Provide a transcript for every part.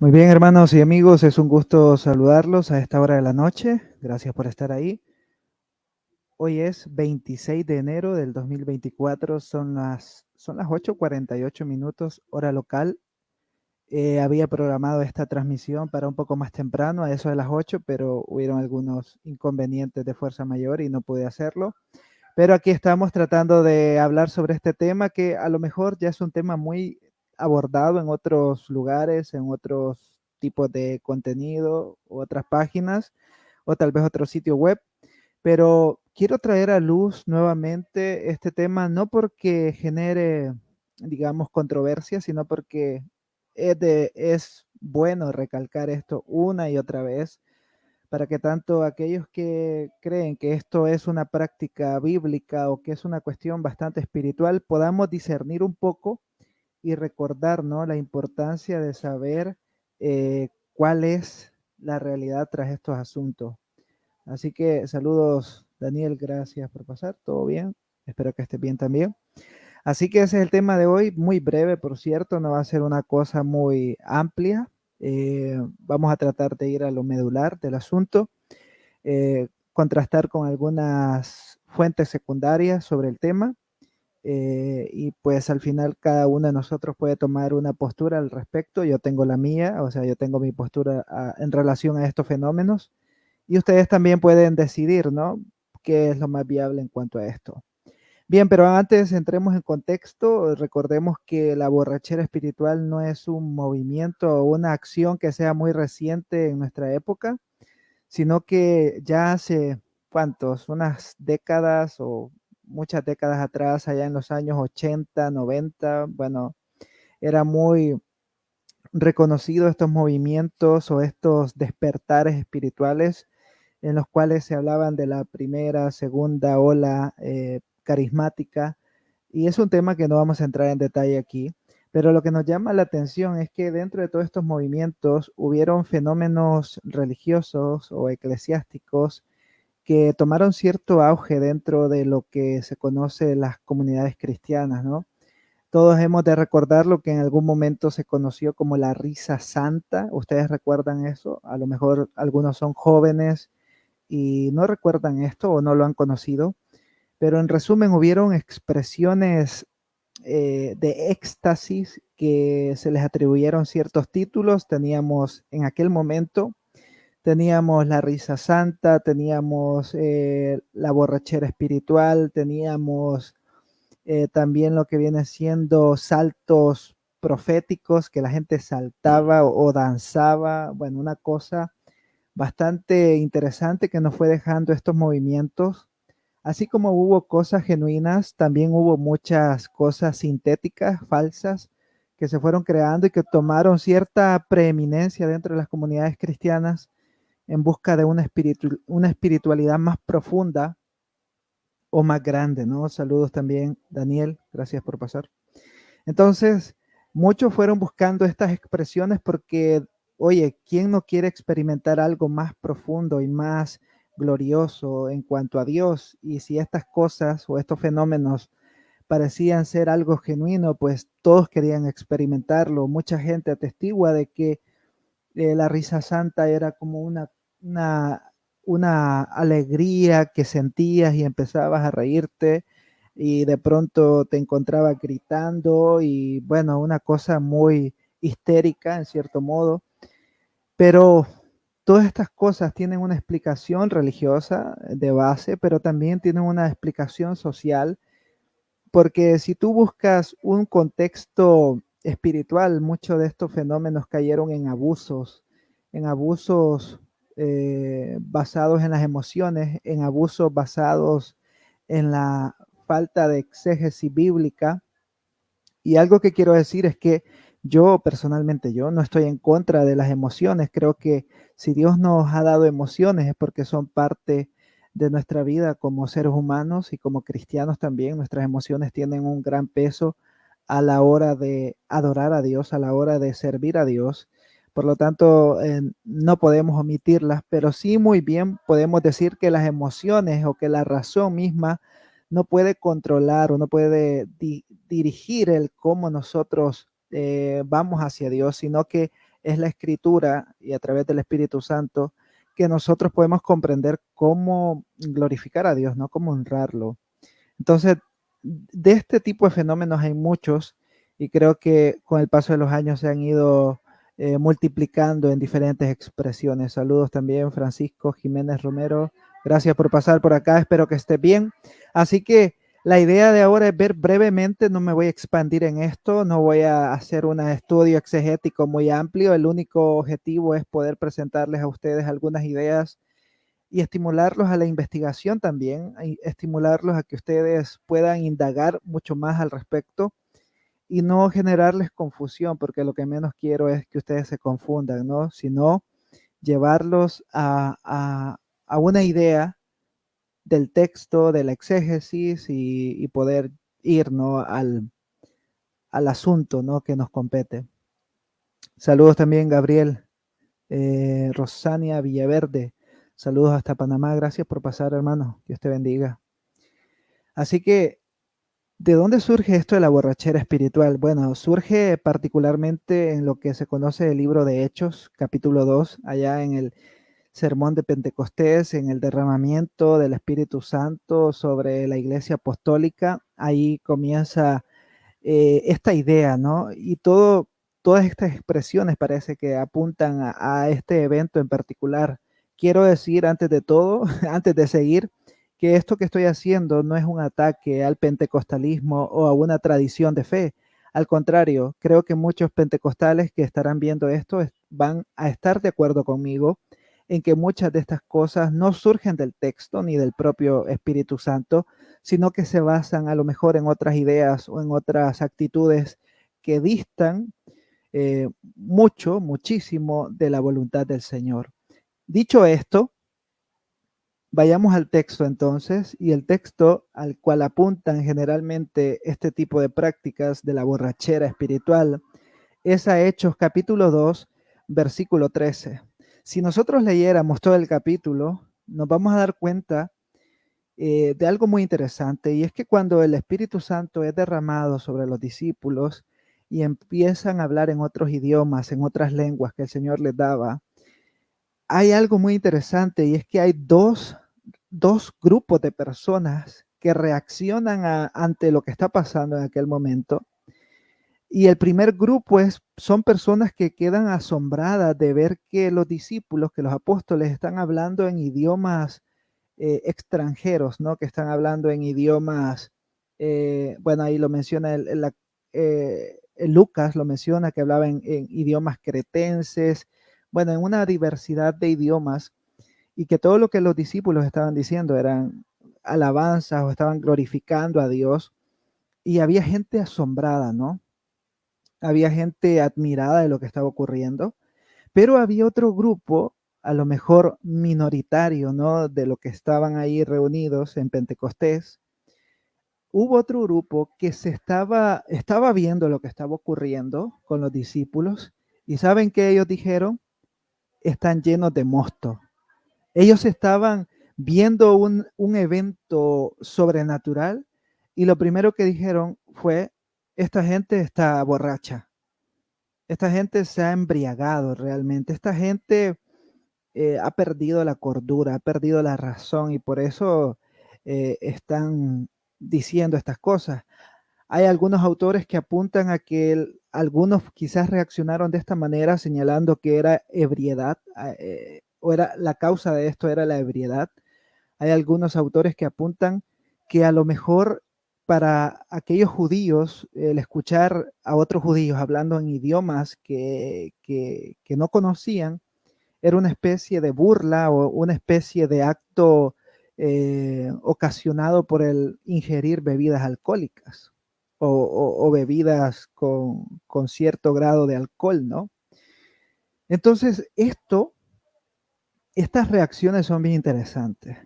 Muy bien, hermanos y amigos, es un gusto saludarlos a esta hora de la noche. Gracias por estar ahí. Hoy es 26 de enero del 2024, son las 8:48 minutos, hora local. Había programado esta transmisión para un poco más temprano, a eso de las 8, pero hubieron algunos inconvenientes de fuerza mayor y no pude hacerlo. Pero aquí estamos tratando de hablar sobre este tema que a lo mejor ya es un tema muy abordado en otros lugares, en otros tipos de contenido, u otras páginas, o tal vez otro sitio web, pero quiero traer a luz nuevamente este tema, no porque genere, digamos, controversia, sino porque es bueno recalcar esto una y otra vez para que tanto aquellos que creen que esto es una práctica bíblica o que es una cuestión bastante espiritual, podamos discernir un poco y recordar, ¿no?, la importancia de saber cuál es la realidad tras estos asuntos. Así que saludos, Daniel, gracias por pasar, todo bien, espero que estés bien también. Así que ese es el tema de hoy, muy breve, por cierto, no va a ser una cosa muy amplia. Vamos a tratar de ir a lo medular del asunto, contrastar con algunas fuentes secundarias sobre el tema, y pues al final cada uno de nosotros puede tomar una postura al respecto. Yo tengo la mía, o sea, yo tengo mi postura en relación a estos fenómenos y ustedes también pueden decidir, ¿no?, qué es lo más viable en cuanto a esto. Bien, pero antes entremos en contexto, recordemos que la borrachera espiritual no es un movimiento o una acción que sea muy reciente en nuestra época, sino que ya hace, ¿cuántos? Unas décadas o muchas décadas atrás, allá en los años 80, 90, bueno, era muy reconocido estos movimientos o estos despertares espirituales en los cuales se hablaban de la primera, segunda ola carismática, y es un tema que no vamos a entrar en detalle aquí, pero lo que nos llama la atención es que dentro de todos estos movimientos hubieron fenómenos religiosos o eclesiásticos que tomaron cierto auge dentro de lo que se conoce las comunidades cristianas, ¿no? Todos hemos de recordar lo que en algún momento se conoció como la risa santa. ¿Ustedes recuerdan eso? A lo mejor algunos son jóvenes y no recuerdan esto o no lo han conocido, pero en resumen hubieron expresiones de éxtasis que se les atribuyeron ciertos títulos. Teníamos en aquel momento, teníamos la risa santa, teníamos la borrachera espiritual, teníamos también lo que viene siendo saltos proféticos, que la gente saltaba o danzaba, bueno, una cosa bastante interesante que nos fue dejando estos movimientos. Así como hubo cosas genuinas, también hubo muchas cosas sintéticas, falsas, que se fueron creando y que tomaron cierta preeminencia dentro de las comunidades cristianas en busca de una espiritualidad más profunda o más grande, ¿no? Saludos también, Daniel, gracias por pasar. Entonces, muchos fueron buscando estas expresiones porque, oye, ¿quién no quiere experimentar algo más profundo y más glorioso en cuanto a Dios? Y si estas cosas o estos fenómenos parecían ser algo genuino, pues todos querían experimentarlo. Mucha gente atestigua de que la risa santa era como una, una alegría que sentías y empezabas a reírte y de pronto te encontrabas gritando y bueno, una cosa muy histérica en cierto modo, pero todas estas cosas tienen una explicación religiosa de base, pero también tienen una explicación social, porque si tú buscas un contexto espiritual, muchos de estos fenómenos cayeron en abusos basados en las emociones, en abusos basados en la falta de exégesis bíblica. Y algo que quiero decir es que yo personalmente, yo no estoy en contra de las emociones. Creo que si Dios nos ha dado emociones es porque son parte de nuestra vida como seres humanos y como cristianos también. Nuestras emociones tienen un gran peso a la hora de adorar a Dios, a la hora de servir a Dios. Por lo tanto, no podemos omitirlas, pero sí muy bien podemos decir que las emociones o que la razón misma no puede controlar o no puede dirigir el cómo nosotros vamos hacia Dios, sino que es la Escritura y a través del Espíritu Santo que nosotros podemos comprender cómo glorificar a Dios, ¿no? Cómo honrarlo. Entonces, de este tipo de fenómenos hay muchos y creo que con el paso de los años se han ido multiplicando en diferentes expresiones. Saludos también, Francisco Jiménez Romero. Gracias por pasar por acá, espero que esté bien. Así que la idea de ahora es ver brevemente, no me voy a expandir en esto, no voy a hacer un estudio exegético muy amplio, el único objetivo es poder presentarles a ustedes algunas ideas y estimularlos a la investigación también, estimularlos a que ustedes puedan indagar mucho más al respecto y no generarles confusión, porque lo que menos quiero es que ustedes se confundan, ¿no? Sino llevarlos a una idea del texto, de la exégesis y poder ir, ¿no? al asunto, ¿no? que nos compete. Saludos también, Gabriel. Rosania Villaverde. Saludos hasta Panamá. Gracias por pasar, hermano. Dios te bendiga. Así que, ¿de dónde surge esto de la borrachera espiritual? Bueno, surge particularmente en lo que se conoce el libro de Hechos, capítulo 2, allá en el sermón de Pentecostés, en el derramamiento del Espíritu Santo sobre la iglesia apostólica. Ahí comienza esta idea, ¿no? Y todas estas expresiones parece que apuntan a este evento en particular. Quiero decir antes de todo, antes de seguir, que esto que estoy haciendo no es un ataque al pentecostalismo o a una tradición de fe. Al contrario, creo que muchos pentecostales que estarán viendo esto van a estar de acuerdo conmigo en que muchas de estas cosas no surgen del texto ni del propio Espíritu Santo, sino que se basan a lo mejor en otras ideas o en otras actitudes que distan muchísimo de la voluntad del Señor. Dicho esto, vayamos al texto entonces, y el texto al cual apuntan generalmente este tipo de prácticas de la borrachera espiritual es a Hechos capítulo 2, versículo 13. Si nosotros leyéramos todo el capítulo, nos vamos a dar cuenta de algo muy interesante, y es que cuando el Espíritu Santo es derramado sobre los discípulos y empiezan a hablar en otros idiomas, en otras lenguas que el Señor les daba, hay algo muy interesante y es que hay dos grupos de personas que reaccionan ante lo que está pasando en aquel momento. Y el primer grupo son personas que quedan asombradas de ver que los discípulos, que los apóstoles están hablando en idiomas extranjeros, ¿no? Que están hablando en idiomas, bueno, ahí lo menciona Lucas, lo menciona que hablaba en idiomas cretenses, bueno, en una diversidad de idiomas, y que todo lo que los discípulos estaban diciendo eran alabanzas o estaban glorificando a Dios, y había gente asombrada, ¿no? Había gente admirada de lo que estaba ocurriendo, pero había otro grupo, a lo mejor minoritario, ¿no? De lo que estaban ahí reunidos en Pentecostés. Hubo otro grupo que estaba viendo lo que estaba ocurriendo con los discípulos, y ¿saben qué ellos dijeron? Están llenos de mosto. Ellos estaban viendo un evento sobrenatural, y lo primero que dijeron fue, esta gente está borracha. Esta gente se ha embriagado realmente. Esta gente ha perdido la cordura, ha perdido la razón, y por eso están diciendo estas cosas. Hay algunos autores que apuntan a que algunos quizás reaccionaron de esta manera señalando que era ebriedad, o era la causa de esto era la ebriedad. Hay algunos autores que apuntan que a lo mejor para aquellos judíos, el escuchar a otros judíos hablando en idiomas que no conocían, era una especie de burla o una especie de acto ocasionado por el ingerir bebidas alcohólicas o bebidas con cierto grado de alcohol, ¿no? Entonces, estas reacciones son bien interesantes.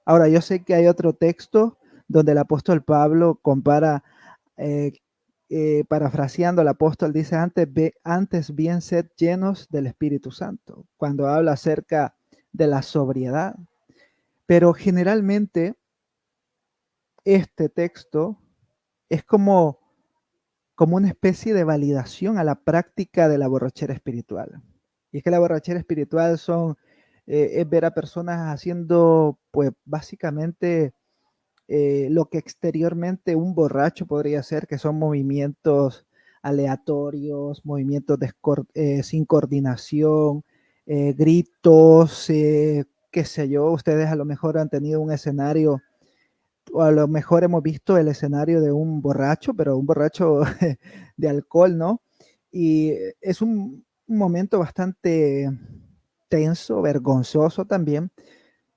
Ahora, yo sé que hay otro texto donde el apóstol Pablo compara, eh, parafraseando, el apóstol dice, antes bien sed llenos del Espíritu Santo, cuando habla acerca de la sobriedad. Pero generalmente este texto es como como una especie de validación a la práctica de la borrachera espiritual. Y es que la borrachera espiritual es ver a personas haciendo, pues básicamente lo que exteriormente un borracho podría hacer, que son movimientos aleatorios, movimientos sin coordinación, gritos, qué sé yo, ustedes a lo mejor han tenido un escenario, o a lo mejor hemos visto el escenario de un borracho, pero un borracho de alcohol, ¿no? Y es un momento bastante tenso, vergonzoso también.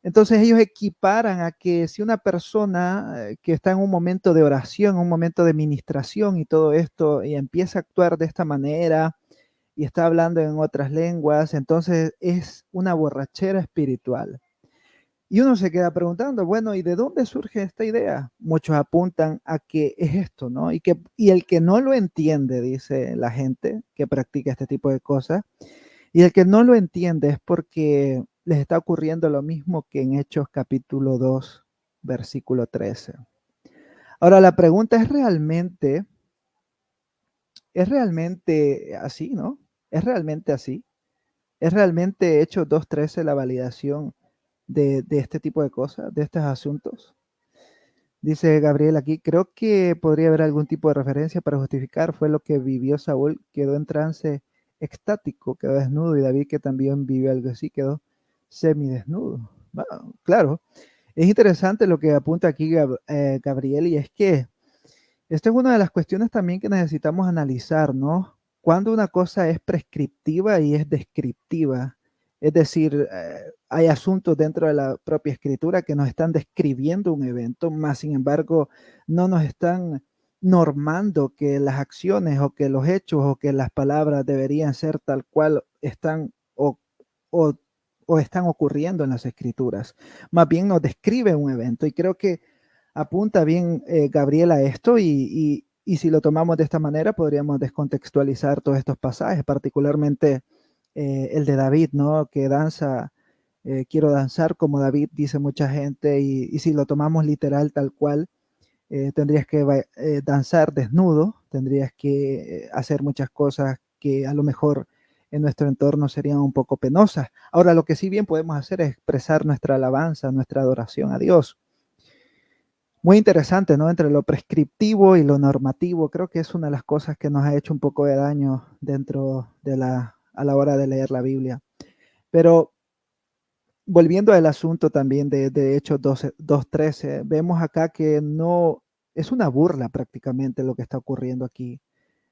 Entonces ellos equiparan a que si una persona que está en un momento de oración, un momento de ministración y todo esto, y empieza a actuar de esta manera y está hablando en otras lenguas, entonces es una borrachera espiritual. Y uno se queda preguntando, bueno, ¿y de dónde surge esta idea? Muchos apuntan a que es esto, ¿no? Y el que no lo entiende, dice la gente que practica este tipo de cosas, y el que no lo entiende es porque les está ocurriendo lo mismo que en Hechos capítulo 2, versículo 13. Ahora, la pregunta es realmente así, ¿no? ¿Es realmente así? ¿Es realmente Hechos 2:13 la validación de este tipo de cosas, de estos asuntos? Dice Gabriel aquí, creo que podría haber algún tipo de referencia para justificar, fue lo que vivió Saúl, quedó en trance extático, quedó desnudo, y David, que también vivió algo así, quedó semidesnudo. Bueno, claro, es interesante lo que apunta aquí Gabriel, y es que esta es una de las cuestiones también que necesitamos analizar, ¿no? Cuando una cosa es prescriptiva y es descriptiva. Es decir, hay asuntos dentro de la propia escritura que nos están describiendo un evento, más sin embargo, no nos están normando que las acciones o que los hechos o que las palabras deberían ser tal cual están o, o están ocurriendo en las escrituras. Más bien nos describe un evento, y creo que apunta bien Gabriel a esto, y si lo tomamos de esta manera podríamos descontextualizar todos estos pasajes, particularmente el de David, ¿no? Que danza, quiero danzar como David, dice mucha gente, y si lo tomamos literal tal cual, tendrías que danzar desnudo, tendrías que hacer muchas cosas que a lo mejor en nuestro entorno serían un poco penosas. Ahora, lo que sí bien podemos hacer es expresar nuestra alabanza, nuestra adoración a Dios. Muy interesante, ¿no? Entre lo prescriptivo y lo normativo, creo que es una de las cosas que nos ha hecho un poco de daño dentro de a la hora de leer la Biblia. Pero volviendo al asunto también de Hechos 2:13, vemos acá que no es una burla prácticamente lo que está ocurriendo aquí.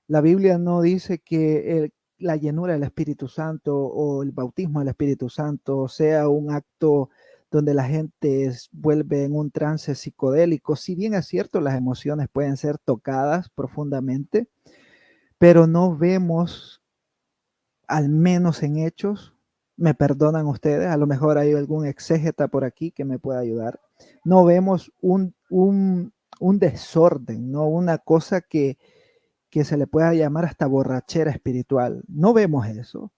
La Biblia no dice que la llenura del Espíritu Santo o el bautismo del Espíritu Santo sea un acto donde la gente vuelve en un trance psicodélico. Si bien es cierto, las emociones pueden ser tocadas profundamente, pero no vemos, al menos en hechos, me perdonan ustedes, a lo mejor hay algún exégeta por aquí que me pueda ayudar, no vemos un desorden, no una cosa que se le pueda llamar hasta borrachera espiritual. No vemos eso.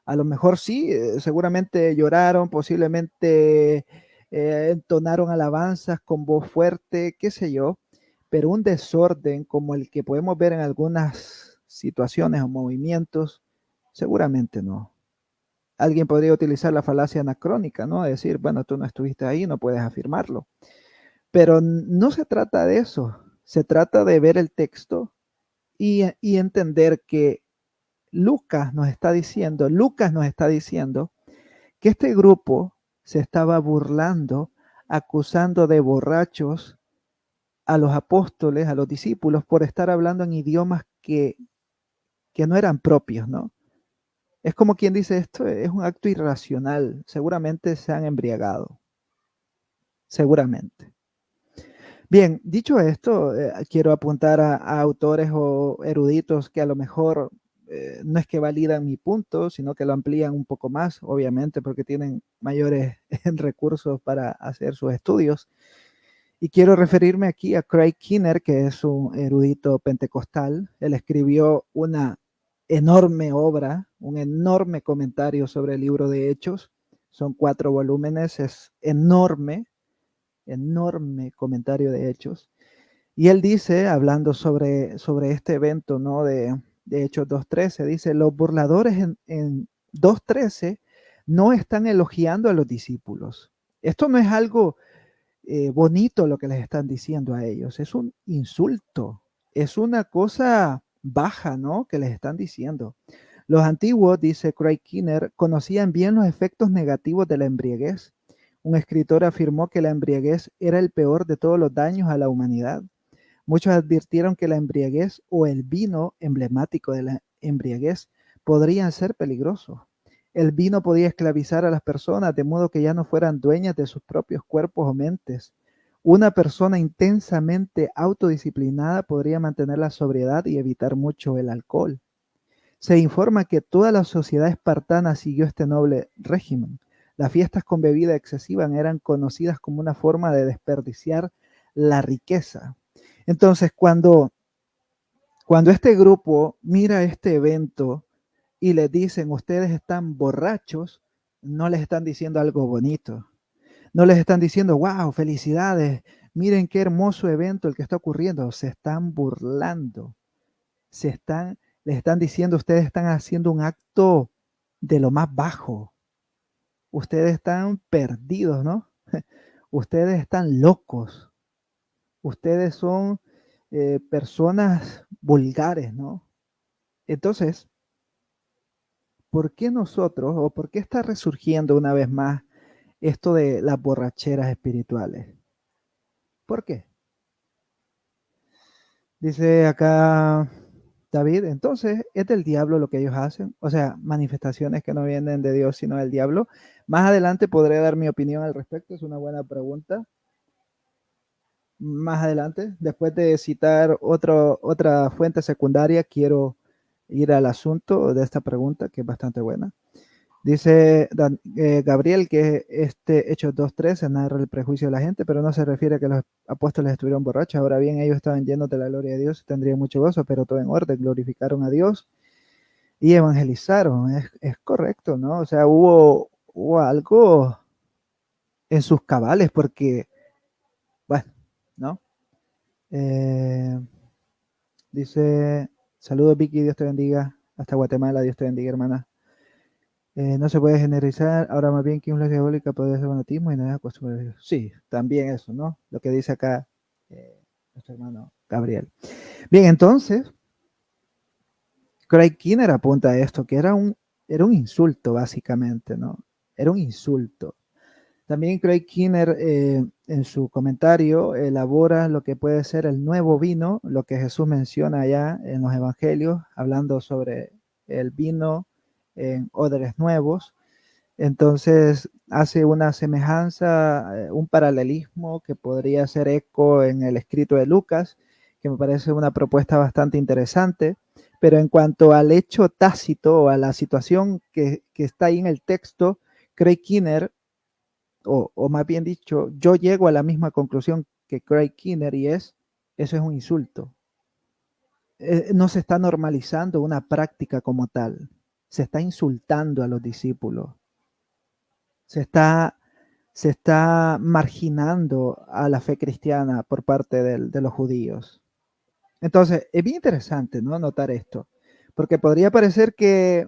A lo mejor sí, seguramente lloraron, posiblemente entonaron alabanzas con voz fuerte, qué sé yo, pero un desorden como el que podemos ver en algunas situaciones o movimientos, seguramente no. Alguien podría utilizar la falacia anacrónica, ¿no? Decir, bueno, tú no estuviste ahí, no puedes afirmarlo. Pero no se trata de eso. Se trata de ver el texto y entender que Lucas nos está diciendo que este grupo se estaba burlando, acusando de borrachos a los apóstoles, a los discípulos, por estar hablando en idiomas que no eran propios, ¿no? Es como quien dice, esto es un acto irracional, seguramente se han embriagado, seguramente. Bien, dicho esto, quiero apuntar a autores o eruditos que a lo mejor no es que validan mi punto, sino que lo amplían un poco más, obviamente, porque tienen mayores recursos para hacer sus estudios. Y quiero referirme aquí a Craig Kinner, que es un erudito pentecostal. Él escribió una enorme obra, un enorme comentario sobre el libro de Hechos. Son 4 volúmenes, es enorme, enorme comentario de Hechos. Y él dice, hablando sobre este evento, ¿no? De Hechos 2.13, dice, los burladores en 2.13 no están elogiando a los discípulos. Esto no es algo bonito lo que les están diciendo a ellos, es un insulto, es una cosa baja, ¿no? Que les están diciendo. Los antiguos, dice Craig Kinner, conocían bien los efectos negativos de la embriaguez. Un escritor afirmó que la embriaguez era el peor de todos los daños a la humanidad. Muchos advirtieron que la embriaguez o el vino emblemático de la embriaguez podrían ser peligrosos. El vino podía esclavizar a las personas de modo que ya no fueran dueñas de sus propios cuerpos o mentes. Una persona intensamente autodisciplinada podría mantener la sobriedad y evitar mucho el alcohol. Se informa que toda la sociedad espartana siguió este noble régimen. Las fiestas con bebida excesiva eran conocidas como una forma de desperdiciar la riqueza. Entonces, cuando este grupo mira este evento y les dicen, ustedes están borrachos, no les están diciendo algo bonito. No les están diciendo, wow, felicidades, miren qué hermoso evento el que está ocurriendo. Se están burlando. Les están diciendo, ustedes están haciendo un acto de lo más bajo. Ustedes están perdidos, ¿no? Ustedes están locos. Ustedes son personas vulgares, ¿no? Entonces, ¿por qué nosotros o por qué está resurgiendo una vez más esto de las borracheras espirituales? ¿Por qué? Dice acá David, entonces es del diablo lo que ellos hacen, o sea, manifestaciones que no vienen de Dios sino del diablo. Más adelante podré dar mi opinión al respecto, es una buena pregunta. Más adelante, después de citar otra fuente secundaria, quiero ir al asunto de esta pregunta, que es bastante buena. Dice Gabriel que este Hechos 2.13 narra el prejuicio de la gente, pero no se refiere a que los apóstoles estuvieron borrachos. Ahora bien, ellos estaban llenos de la gloria de Dios, tendrían mucho gozo, pero todo en orden, glorificaron a Dios y evangelizaron. Es correcto, ¿no? O sea, hubo algo en sus cabales, porque, bueno, ¿no? Eh, Dice, saludos Vicky, Dios te bendiga. Hasta Guatemala, Dios te bendiga, hermana. No se puede generalizar, ahora más bien que influencia diabólica puede ser fanatismo y no es costumbre. Sí, también eso, ¿no? Lo que dice acá nuestro hermano Gabriel. Bien, entonces, Craig Kinner apunta a esto, que era un insulto, básicamente, ¿no? Era un insulto. También Craig Kinner en su comentario elabora lo que puede ser el nuevo vino, lo que Jesús menciona allá en los evangelios, hablando sobre el vino en odres nuevos. Entonces hace una semejanza, un paralelismo que podría hacer eco en el escrito de Lucas, que me parece una propuesta bastante interesante. Pero en cuanto al hecho tácito o a la situación que está ahí en el texto, Craig Kinner, o más bien dicho, yo llego a la misma conclusión que Craig Kinner y eso es un insulto. No se está normalizando una práctica como tal, se está insultando a los discípulos, se está, se está marginando a la fe cristiana por parte de los judíos. Entonces, es bien interesante, ¿no? Notar esto, porque podría parecer que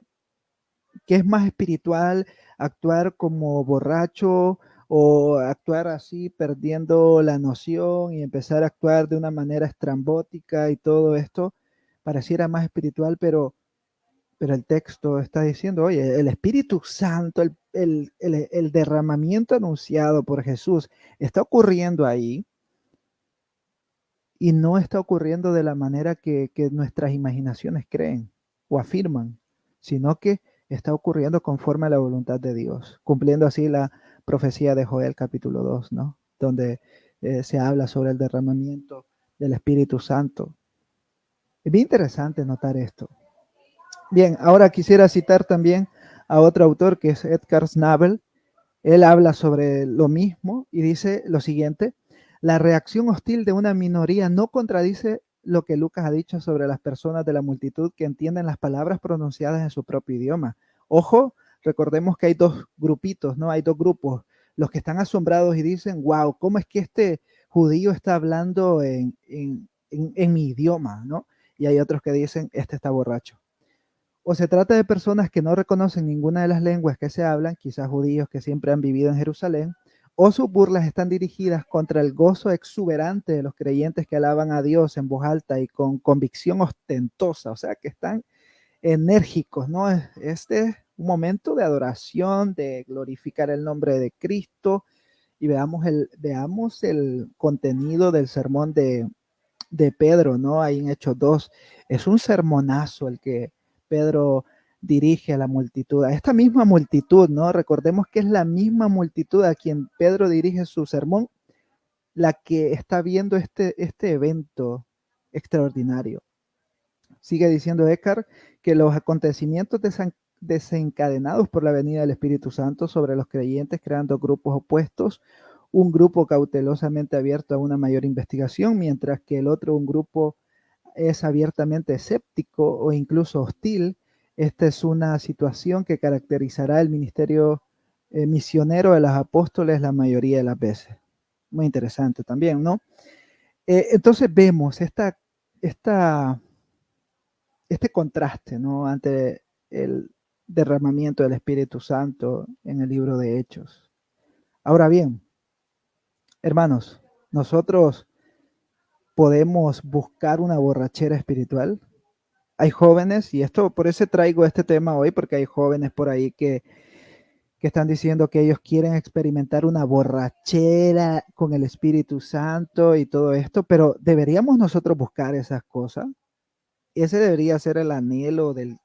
es más espiritual actuar como borracho o actuar así perdiendo la noción y empezar a actuar de una manera estrambótica y todo esto, pareciera más espiritual, pero el texto está diciendo, oye, el Espíritu Santo, el derramamiento anunciado por Jesús está ocurriendo ahí y no está ocurriendo de la manera que nuestras imaginaciones creen o afirman, sino que está ocurriendo conforme a la voluntad de Dios, cumpliendo así la profecía de Joel capítulo 2, ¿no? Donde se habla sobre el derramamiento del Espíritu Santo. Es bien interesante notar esto. Bien, ahora quisiera citar también a otro autor que es Edgar Snabel. Él habla sobre lo mismo y dice lo siguiente: la reacción hostil de una minoría no contradice lo que Lucas ha dicho sobre las personas de la multitud que entienden las palabras pronunciadas en su propio idioma. Ojo, recordemos que hay dos grupos, los que están asombrados y dicen, wow, ¿cómo es que este judío está hablando en mi idioma, ¿no? Y hay otros que dicen, este está borracho. O se trata de personas que no reconocen ninguna de las lenguas que se hablan, quizás judíos que siempre han vivido en Jerusalén, o sus burlas están dirigidas contra el gozo exuberante de los creyentes que alaban a Dios en voz alta y con convicción ostentosa, o sea, que están enérgicos, ¿no? Este es un momento de adoración, de glorificar el nombre de Cristo, y veamos el contenido del sermón de Pedro, ¿no? Ahí en Hechos 2. Es un sermonazo el que Pedro dirige a la multitud, a esta misma multitud, ¿no? Recordemos que es la misma multitud a quien Pedro dirige su sermón, la que está viendo este evento extraordinario. Sigue diciendo Eckhart que los acontecimientos desencadenados por la venida del Espíritu Santo sobre los creyentes, creando grupos opuestos, un grupo cautelosamente abierto a una mayor investigación, mientras que el otro, un grupo, es abiertamente escéptico o incluso hostil. Esta es una situación que caracterizará el ministerio misionero de los apóstoles la mayoría de las veces. Muy interesante también, ¿no? Entonces vemos este contraste, ¿no? Ante el derramamiento del Espíritu Santo en el libro de Hechos. Ahora bien, hermanos, nosotros podemos buscar una borrachera espiritual. Hay jóvenes, y esto por eso traigo este tema hoy, porque hay jóvenes por ahí que están diciendo que ellos quieren experimentar una borrachera con el Espíritu Santo y todo esto, pero ¿deberíamos nosotros buscar esas cosas? Ese debería ser el anhelo del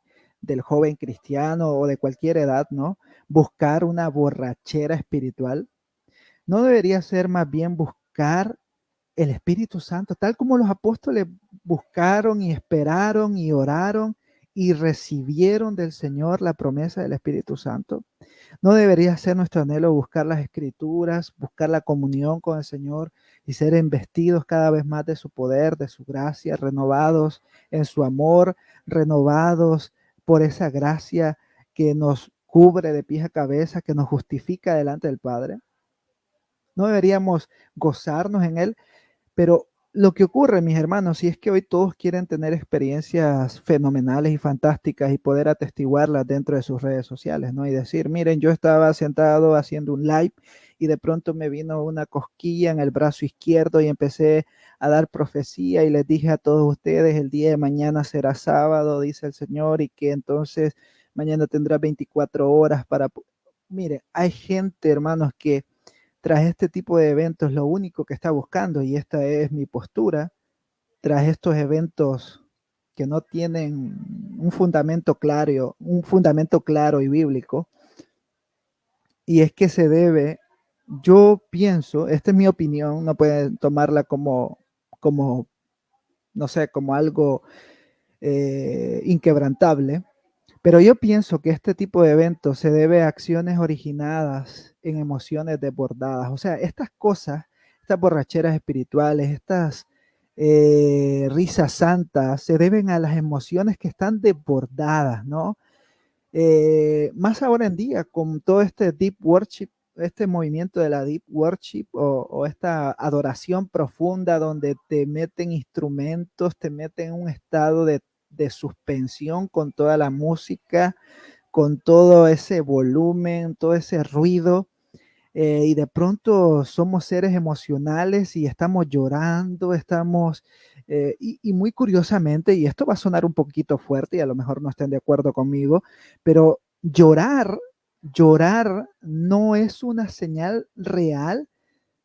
joven cristiano o de cualquier edad, ¿no? Buscar una borrachera espiritual. No debería ser más bien buscar el Espíritu Santo, tal como los apóstoles buscaron y esperaron y oraron y recibieron del Señor la promesa del Espíritu Santo. No debería ser nuestro anhelo buscar las escrituras, buscar la comunión con el Señor y ser investidos cada vez más de su poder, de su gracia, renovados en su amor, renovados por esa gracia que nos cubre de pies a cabeza, que nos justifica delante del Padre. No deberíamos gozarnos en Él, pero lo que ocurre, mis hermanos, si es que hoy todos quieren tener experiencias fenomenales y fantásticas y poder atestiguarlas dentro de sus redes sociales, ¿no? Y decir, miren, yo estaba sentado haciendo un live y de pronto me vino una cosquilla en el brazo izquierdo y empecé a dar profecía y les dije a todos ustedes, el día de mañana será sábado, dice el Señor, y que entonces mañana tendrá 24 horas para... Mire, hay gente, hermanos, que tras este tipo de eventos, lo único que está buscando, y esta es mi postura, tras estos eventos que no tienen un fundamento claro y bíblico, y es que se debe, yo pienso, esta es mi opinión, no pueden tomarla como no sé, como algo inquebrantable, pero yo pienso que este tipo de eventos se debe a acciones originadas en emociones desbordadas. O sea, estas cosas, estas borracheras espirituales, estas risas santas, se deben a las emociones que están desbordadas, ¿no? Más ahora en día, con todo este deep worship, este movimiento de la deep worship o esta adoración profunda donde te meten instrumentos, te meten en un estado de suspensión con toda la música, con todo ese volumen, todo ese ruido, y de pronto somos seres emocionales y estamos llorando, y muy curiosamente, y esto va a sonar un poquito fuerte y a lo mejor no estén de acuerdo conmigo, pero llorar no es una señal real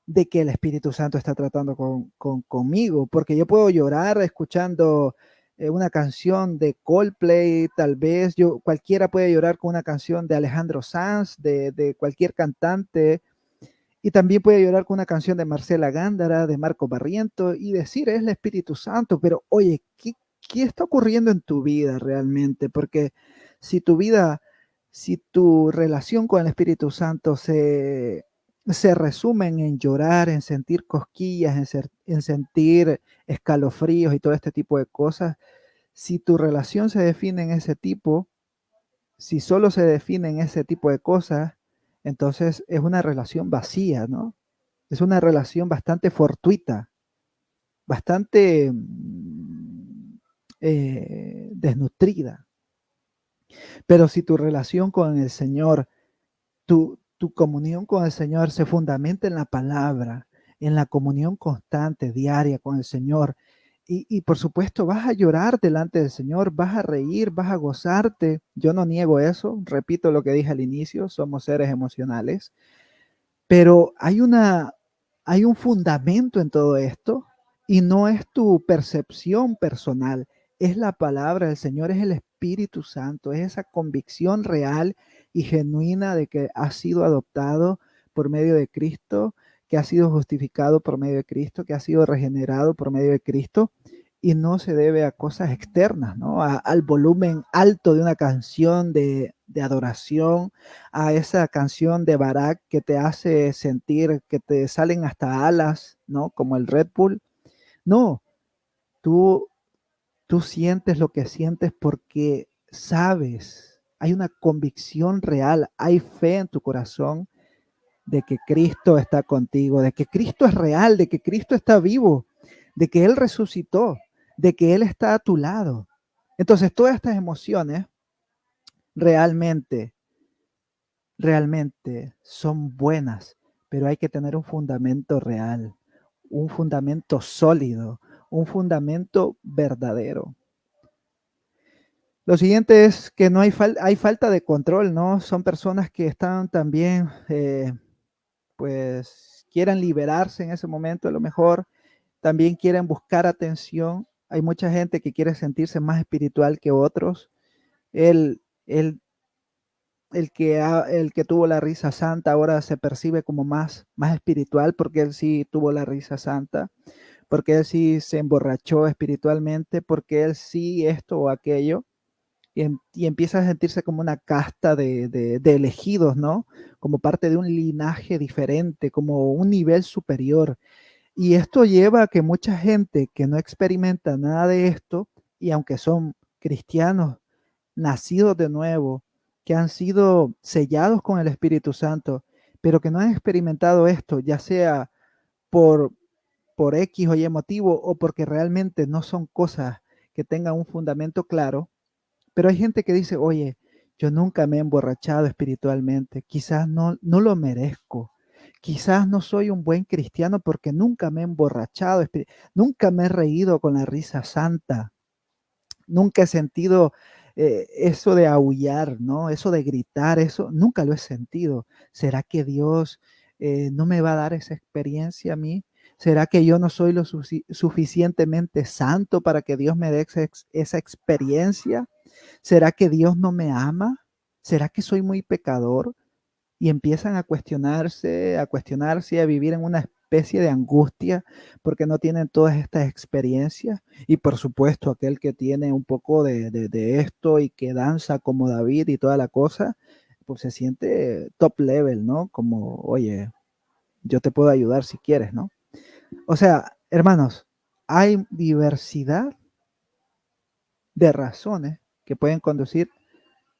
de que el Espíritu Santo está tratando conmigo, porque yo puedo llorar escuchando una canción de Coldplay, tal vez cualquiera puede llorar con una canción de Alejandro Sanz, de cualquier cantante, y también puede llorar con una canción de Marcela Gándara, de Marco Barriento, y decir es el Espíritu Santo, pero oye, ¿qué está ocurriendo en tu vida realmente? Porque si tu vida, si tu relación con el Espíritu Santo se resumen en llorar, en sentir cosquillas, en sentir escalofríos y todo este tipo de cosas, si tu relación se define en ese tipo, si solo se define en ese tipo de cosas, entonces es una relación vacía, ¿no? Es una relación bastante fortuita, bastante desnutrida. Pero si tu relación con el Señor, tu comunión con el Señor se fundamenta en la palabra, en la comunión constante, diaria con el Señor, y por supuesto vas a llorar delante del Señor, vas a reír, vas a gozarte. Yo no niego eso, repito lo que dije al inicio, somos seres emocionales, pero hay un fundamento en todo esto y no es tu percepción personal, es la palabra del Señor, es el Espíritu Santo, es esa convicción real y genuina de que has sido adoptado por medio de Cristo, que has sido justificado por medio de Cristo, que has sido regenerado por medio de Cristo y no se debe a cosas externas, ¿no? Al volumen alto de una canción de adoración, a esa canción de Barak que te hace sentir que te salen hasta alas, ¿no? Como el Red Bull. No, tú, tú sientes lo que sientes porque sabes, hay una convicción real, hay fe en tu corazón de que Cristo está contigo, de que Cristo es real, de que Cristo está vivo, de que Él resucitó, de que Él está a tu lado. Entonces, todas estas emociones realmente realmente son buenas, pero hay que tener un fundamento real, un fundamento sólido, un fundamento verdadero. Lo siguiente es que no hay falta de control, ¿no? Son personas que están también, pues, quieren liberarse en ese momento, a lo mejor también quieren buscar atención. Hay mucha gente que quiere sentirse más espiritual que otros. El, el el que tuvo la risa santa ahora se percibe como más espiritual porque él sí tuvo la risa santa, porque él sí se emborrachó espiritualmente, porque él sí esto o aquello, y empieza a sentirse como una casta de elegidos, ¿no? Como parte de un linaje diferente, como un nivel superior. Y esto lleva a que mucha gente que no experimenta nada de esto, y aunque son cristianos, nacidos de nuevo, que han sido sellados con el Espíritu Santo, pero que no han experimentado esto, ya sea por, por X o Y motivo o porque realmente no son cosas que tengan un fundamento claro. Pero hay gente que dice, oye, yo nunca me he emborrachado espiritualmente, quizás no lo merezco. Quizás no soy un buen cristiano porque nunca me he emborrachado, nunca me he reído con la risa santa. Nunca he sentido eso de aullar, ¿no? Eso de gritar, eso nunca lo he sentido. ¿Será que Dios no me va a dar esa experiencia a mí? ¿Será que yo no soy lo suficientemente santo para que Dios me dé esa experiencia? ¿Será que Dios no me ama? ¿Será que soy muy pecador? Y empiezan a cuestionarse y a vivir en una especie de angustia porque no tienen todas estas experiencias. Y por supuesto, aquel que tiene un poco de esto y que danza como David y toda la cosa, pues se siente top level, ¿no? Como, oye, yo te puedo ayudar si quieres, ¿no? O sea, hermanos, hay diversidad de razones que pueden conducir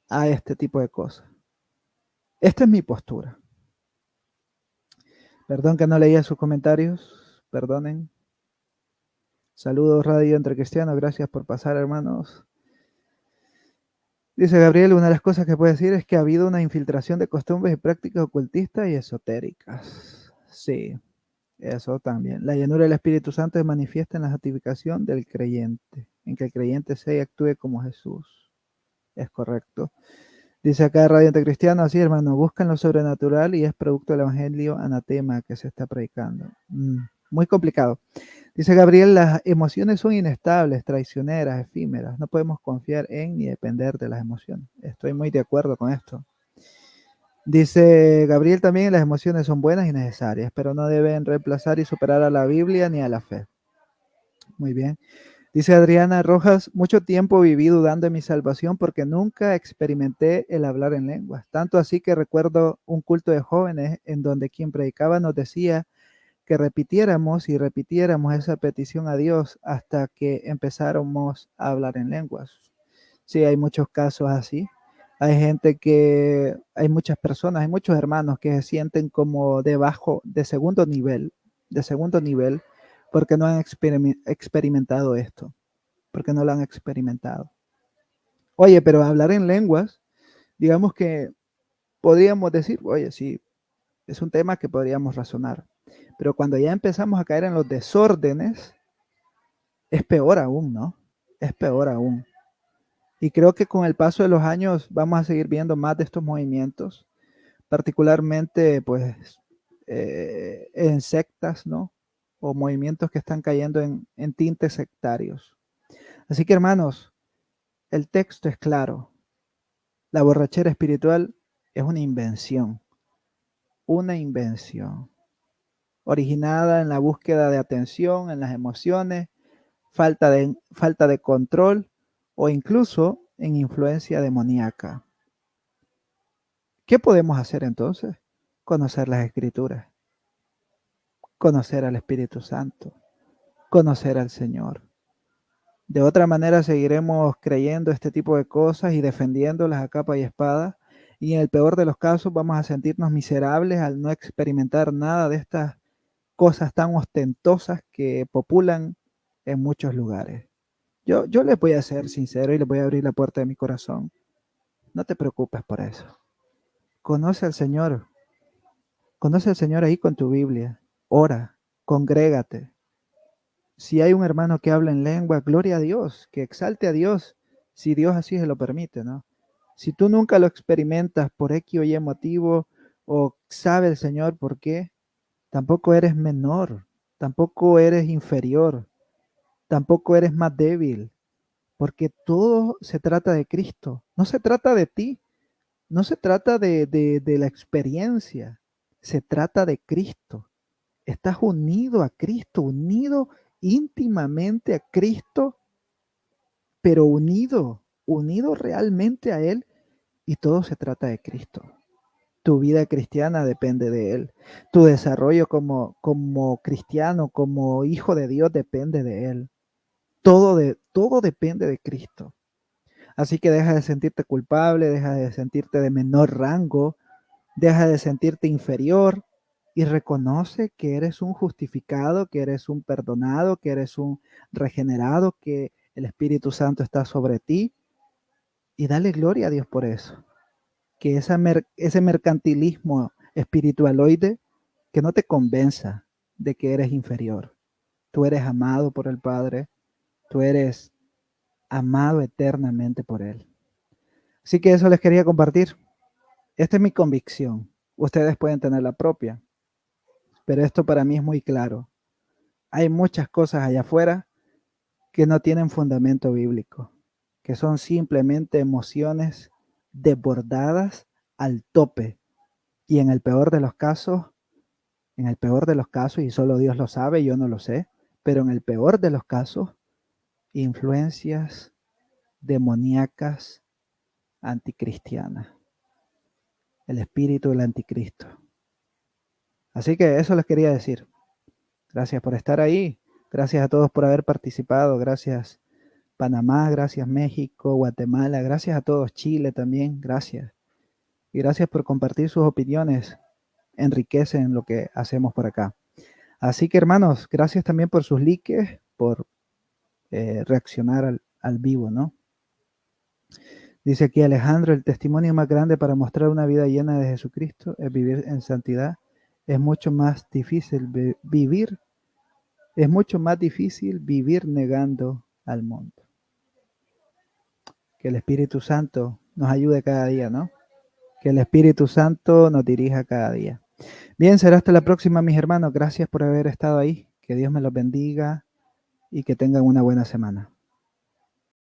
a este tipo de cosas. Esta es mi postura. Perdón que no leía sus comentarios, perdonen. Saludos Radio Entre Cristianos, gracias por pasar, hermanos. Dice Gabriel, una de las cosas que puede decir es que ha habido una infiltración de costumbres y prácticas ocultistas y esotéricas. Sí, eso también. La llenura del Espíritu Santo se manifiesta en la santificación del creyente, en que el creyente sea y actúe como Jesús. Es correcto. Dice acá Radio Entre Cristianos, así hermano, buscan lo sobrenatural y es producto del evangelio anatema que se está predicando. Muy complicado. Dice Gabriel, las emociones son inestables, traicioneras, efímeras. No podemos confiar en ni depender de las emociones. Estoy muy de acuerdo con esto. Dice Gabriel también, las emociones son buenas y necesarias, pero no deben reemplazar y superar a la Biblia ni a la fe. Muy bien. Dice Adriana Rojas, mucho tiempo viví dudando de mi salvación porque nunca experimenté el hablar en lenguas. Tanto así que recuerdo un culto de jóvenes en donde quien predicaba nos decía que repitiéramos y repitiéramos esa petición a Dios hasta que empezáramos a hablar en lenguas. Sí, hay muchos casos así. Hay muchas personas, hay muchos hermanos que se sienten como debajo, de segundo nivel, porque no han experimentado esto, porque no lo han experimentado. Oye, pero hablar en lenguas, digamos que podríamos decir, oye, sí, es un tema que podríamos razonar, pero cuando ya empezamos a caer en los desórdenes, es peor aún, ¿no? Es peor aún. Y creo que con el paso de los años vamos a seguir viendo más de estos movimientos, particularmente pues en sectas, ¿no? O movimientos que están cayendo en tintes sectarios. Así que hermanos, el texto es claro. La borrachera espiritual es una invención, originada en la búsqueda de atención, en las emociones, falta de control o incluso en influencia demoníaca. ¿Qué podemos hacer entonces? Conocer las escrituras, conocer al Espíritu Santo, conocer al Señor. De otra manera seguiremos creyendo este tipo de cosas y defendiéndolas a capa y espada. Y en el peor de los casos vamos a sentirnos miserables al no experimentar nada de estas cosas tan ostentosas que populan en muchos lugares. Yo les voy a ser sincero y les voy a abrir la puerta de mi corazón. No te preocupes por eso. Conoce al Señor. Conoce al Señor ahí con tu Biblia. Ora, congrégate. Si hay un hermano que habla en lengua, gloria a Dios, que exalte a Dios, si Dios así se lo permite, ¿no? Si tú nunca lo experimentas por X o Y motivo, o sabe el Señor por qué, tampoco eres menor, tampoco eres inferior, tampoco eres más débil, porque todo se trata de Cristo, no se trata de ti, no se trata de la experiencia, se trata de Cristo. Estás unido a Cristo, unido íntimamente a Cristo, pero unido realmente a Él, y todo se trata de Cristo. Tu vida cristiana depende de Él. Tu desarrollo como cristiano, como hijo de Dios, depende de Él. Todo depende de Cristo. Así que deja de sentirte culpable, deja de sentirte de menor rango, deja de sentirte inferior y reconoce que eres un justificado, que eres un perdonado, que eres un regenerado, que el Espíritu Santo está sobre ti, y dale gloria a Dios por eso. Que ese mercantilismo espiritualoide que no te convenza de que eres inferior. Tú eres amado por el Padre, tú eres amado eternamente por Él. Así que eso les quería compartir. Esta es mi convicción. Ustedes pueden tener la propia, pero esto para mí es muy claro. Hay muchas cosas allá afuera que no tienen fundamento bíblico, que son simplemente emociones desbordadas al tope. Y en el peor de los casos, y solo Dios lo sabe, yo no lo sé, pero en el peor de los casos, influencias demoníacas anticristianas, el espíritu del anticristo. Así que eso les quería decir. Gracias por estar ahí. Gracias a todos por haber participado. Gracias Panamá, gracias México, Guatemala, gracias a todos, Chile también, gracias. Y gracias por compartir sus opiniones. Enriquecen lo que hacemos por acá. Así que hermanos, gracias también por sus likes, por reaccionar al vivo, ¿no? Dice aquí Alejandro, el testimonio más grande para mostrar una vida llena de Jesucristo es vivir en santidad. Es mucho más difícil vivir, es mucho más difícil vivir negando al mundo. Que el Espíritu Santo nos ayude cada día, ¿no? Que el Espíritu Santo nos dirija cada día. Bien, será hasta la próxima, mis hermanos. Gracias por haber estado ahí. Que Dios me los bendiga y que tengan una buena semana.